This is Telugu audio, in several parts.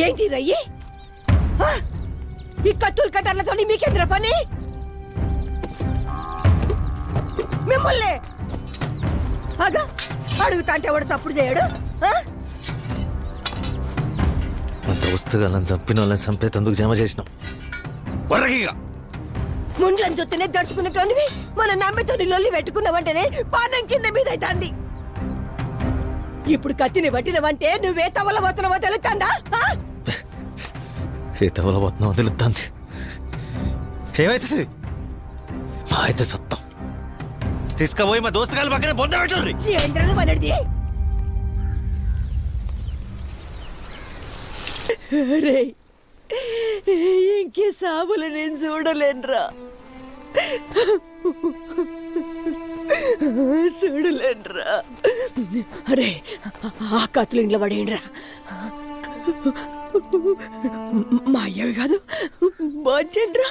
ఏంటి రయ్యి? ఈ కత్తులు కట్టర్లతో మీకేంద్ర పని? మిమ్మల్ని అగా అడుగుతా అంటే వాడు సప్పుడు చేయడు. అంత వస్తుగాలని చంపిన వాళ్ళని చంపేతందుకు జమ చేసినాం. ముండ్లని చూస్తేనే దడుచుకున్నట్టునివి మన నమ్మితో లొల్లి పెట్టుకున్నావంటేనే పానం కింద మీద అవుతుంది. ఇప్పుడు కత్తిని పట్టినవంటే నువ్వే తవల పోతున్నావో తెలుస్తుందా? ఏ తవల పోతున్నావో తెలుస్తుంది. ఏమైతుంది? మా అయితే సత్తం తీసుకుపోయి మా దోస్తుగాలి పక్కన బొంద పెట్టండి. ఏంద్రను మనడిది? రే ఇంకే సాబులు నేను చూడలేనురా, చూడలేనురా. అరే ఆ కత్తులు ఇంట్లో పడేయండిరా. మా అయ్యవి కాదు బాచండ్రా.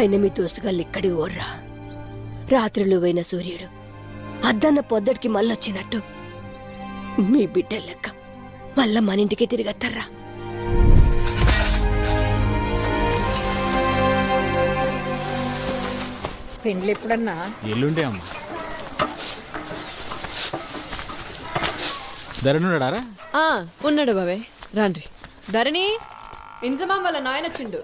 ఆయన మీ దోస్తుగాళ్ళు ఇక్కడి ఓర్రా. రాత్రిలో పోయిన సూర్యుడు అద్దన్న పొద్దటికి మళ్ళొచ్చినట్టు మీ బిడ్డ లెక్క మళ్ళా మన ఇంటికి తిరిగత్తర్రా. పెండ్లు ఎప్పుడన్నా? ఎల్లుండే అమ్మ. ధరణున్నాడారా? ఉన్నాడు బాబే. రాండ్రి. ధరణి ఇంజమా వాళ్ళ నాయన వచ్చిండు.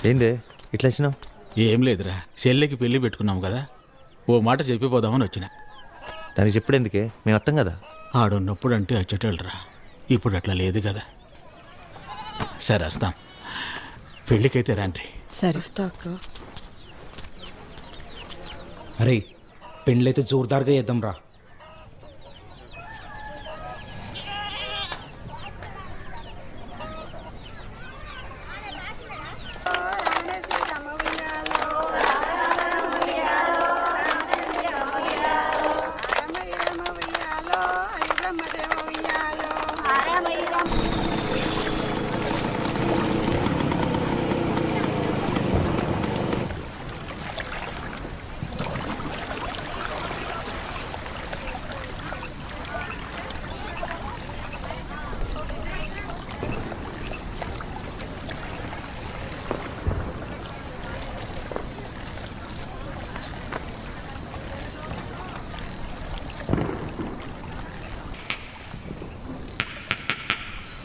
ఏందే ఇట్లా వచ్చినావు? ఏం లేదురా, చెల్లెకి పెళ్లి పెట్టుకున్నాం కదా, ఓ మాట చెప్పిపోదామని వచ్చిన. దానికి చెప్పడెందుకే, మేము వస్తాం కదా. ఆడున్నప్పుడు అంటే వచ్చేటోళ్ళరా, ఇప్పుడు అట్లా లేదు కదా. సరే వస్తాం, పెళ్ళికైతే రాండ్రి. సరే వస్తా అక్క. అరే పెండ్లైతే జోర్దార్గా చేద్దాం రా.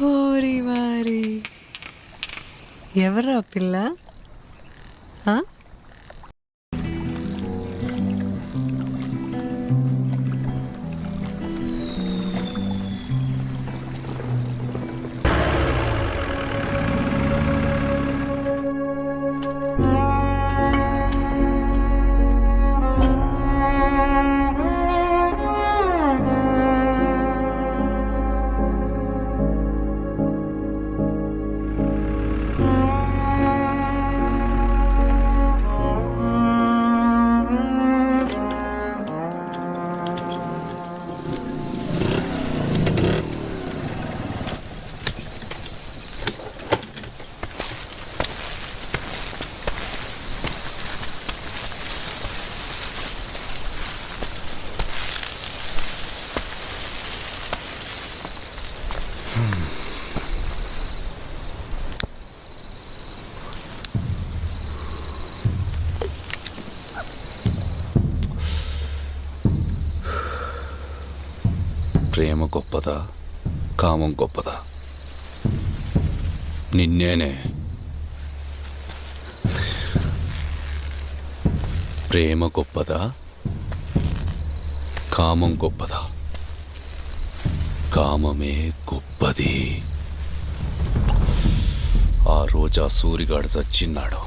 ఓరి వారి, ఎవరా పిల్ల? ప్రేమ గొప్పదా, కామం గొప్పదా? నిన్నేనే. ప్రేమ గొప్పదా కామం గొప్పదా? కామమే గొప్పది. ఆ రోజు ఆ సూరిగాడు చచ్చిన్నాడు.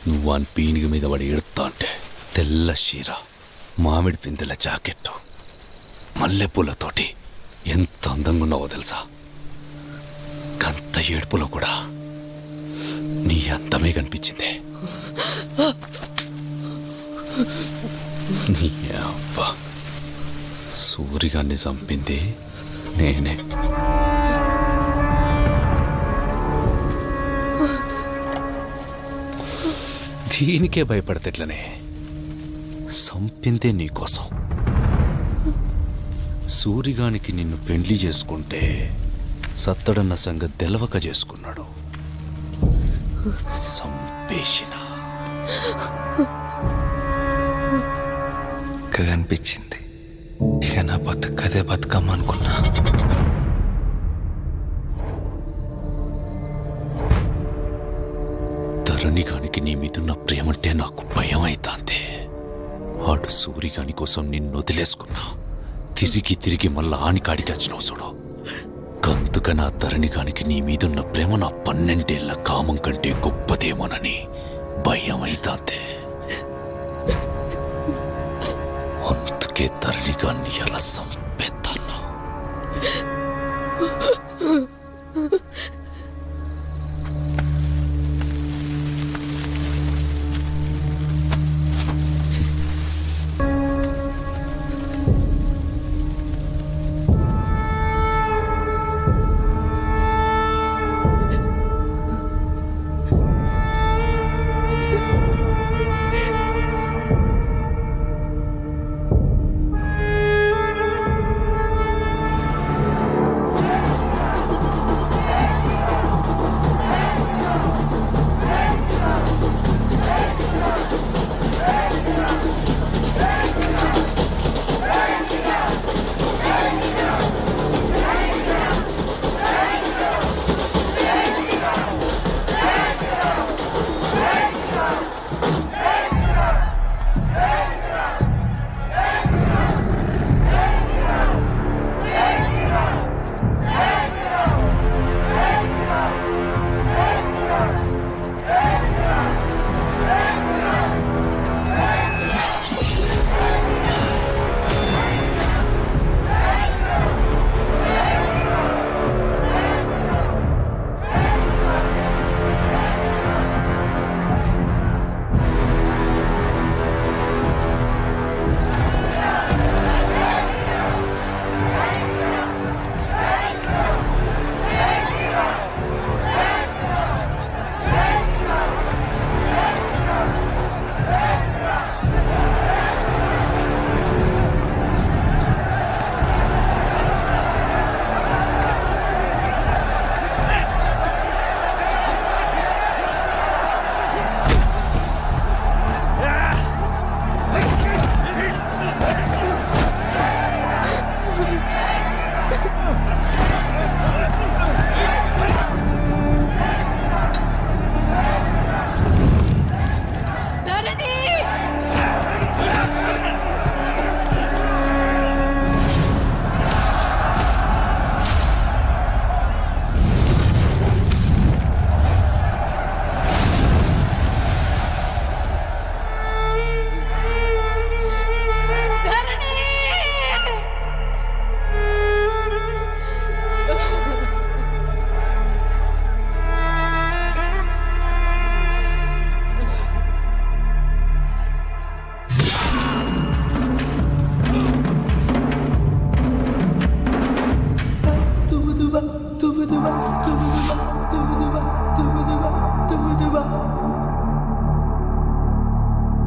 నువ్వు వాని పీనిగి మీద పడి ఎడుతా అంటే తెల్ల చీర, మామిడి పిందెల జాకెట్టు, మల్లెపూలతోటి ఎంత అందంగా ఉన్నావో తెలుసా? కంత ఏడుపులో కూడా నీ అందమే కనిపించిందే. నీ అవ్వ సూరిగాన్ని చంపింది నేనే. దీనికే భయపడతేట్లనే, చంపిందే నీకోసం. సూరిగానికి నిన్ను పెండ్లి చేసుకుంటే సత్తడన్న సంగతి తెలవక చేసుకున్నాడు. సంపేషిన కనిపించింది. ఇక నా బతుకదే బతుకమ్మ అనుకున్నా. ధరణిగానికి నీ మీదున్న ప్రేమంటే నాకు భయం అవుతాందే. ఆడు సూరిగాని కోసం నిన్ను వదిలేసుకున్నా, తిరిగి తిరిగి మళ్ళా ఆనికాడికి వచ్చినావు చూడు. గంతుక నా ధరణిగానికి నీ మీదున్న ప్రేమ నా 12 ఏళ్ల కామం కంటే గొప్పదేమోనని భయం అవుతాందే. అందుకే ధరణిగాన్ని ఎలా సంపేస్తాను.